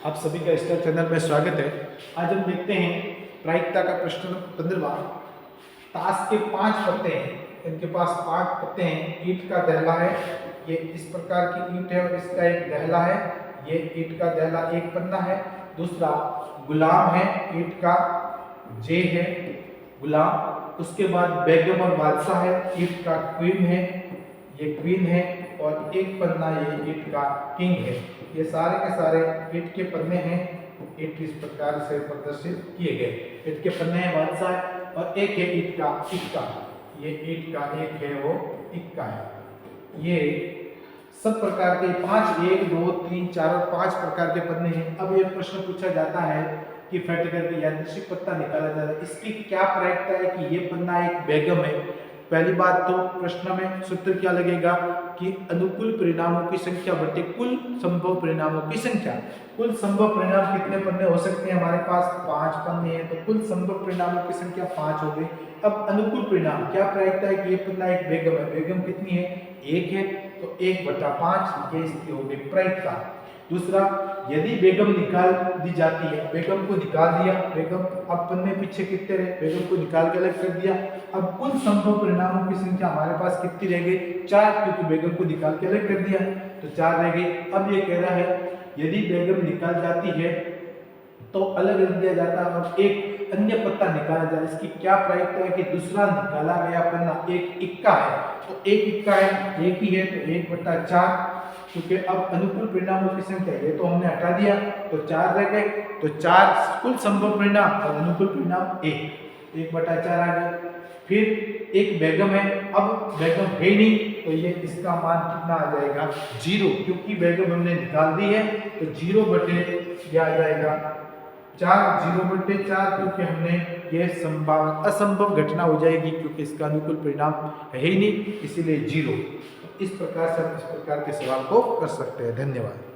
आप सभी का स्टार चैनल में स्वागत है। आज हम देखते हैं प्रायिकता का प्रश्न 15वां। ताश के 5 पत्ते हैं, इनके पास 5 पत्ते हैं। ईंट का दहला है, ये इस प्रकार की ईंट है और इसका एक दहला है। ये ईंट का दहला एक पन्ना है। दूसरा गुलाम है, ईंट का जे है गुलाम। उसके बाद बेगम और बादशाह है, ईंट का क्वीन है, ये क्वीन है। और एक पन्ना ये ईंट का किंग है। ये सारे के सारे ईंट के पन्ने हैं। ईंट इस प्रकार से प्रदर्शित किए गए। ईंट के पन्ने हैं बादशाह और एक है ईंट का इक्का। ये ईंट का एक है वो इक्का है। ये सब प्रकार के 5 1 2 3 4 और 5 प्रकार के पन्ने हैं। अब ये प्रश्न पूछा जाता है कि फट करके यादृच्छिक पत्ता निकाला जाता है, इसकी क्या प्रायिकता है कि ये पन्ना एक बेगम है। पहली बात तो प्रश्न में सूत्र क्या लगेगा कि अनुकूल परिणामों की संख्या बटे कुल संभव परिणामों की संख्या। कुल संभव परिणाम कितने पन्ने हो सकते हैं? हमारे पास 5 पन्ने हैं, तो कुल संभव परिणामों की संख्या 5 हो गई। अब अनुकूल परिणाम क्या प्रायिकता है कि ये पन्ना एक बेगम है। बेगम कितनी है? 1 है, तो 1/5 ये इसकी हो गई प्रायिकता। दूसरा, यदि बेगम निकाल दी जाती है, बेगम को निकाल दिया, बेगम अब पन्ने पीछे कितने रहे, बेगम को निकाल के अलग कर दिया। अब कुल संभव परिणामों की संख्या हमारे पास कितनी रह गई? 4, क्योंकि बेगम को निकाल के अलग कर दिया तो 4 रह गई। अब ये कह रहा है यदि बेगम निकाल जाती है तो अलग रख दिया जाता है और एक अन्य पत्ता निकाला जाए। इसकी क्या प्रायिकता है कि दूसरा निकाला गया पन्ना एक इक्का है, तो एक इक्का है, एक ही है, तो 1/4, क्योंकि अब अनुकूल परिणामों की संख्या ये तो हमने हटा दिया तो 4 रह गए। तो 4 कुल संभव परिणाम और अनुकूल परिणाम 1/4 आ गए। फिर एक बेगम है, अब बेगम है नहीं तो ये इसका मान कितना आ जाएगा? 0, क्योंकि बेगम हमने निकाल दी है तो 0 बटे क्या आ जाएगा? 4, 0/4, क्योंकि हमने ये असंभव घटना हो जाएगी क्योंकि इसका अनुकूल परिणाम है ही नहीं, इसीलिए 0। इस प्रकार से हम इस प्रकार के सवाल को कर सकते हैं। धन्यवाद।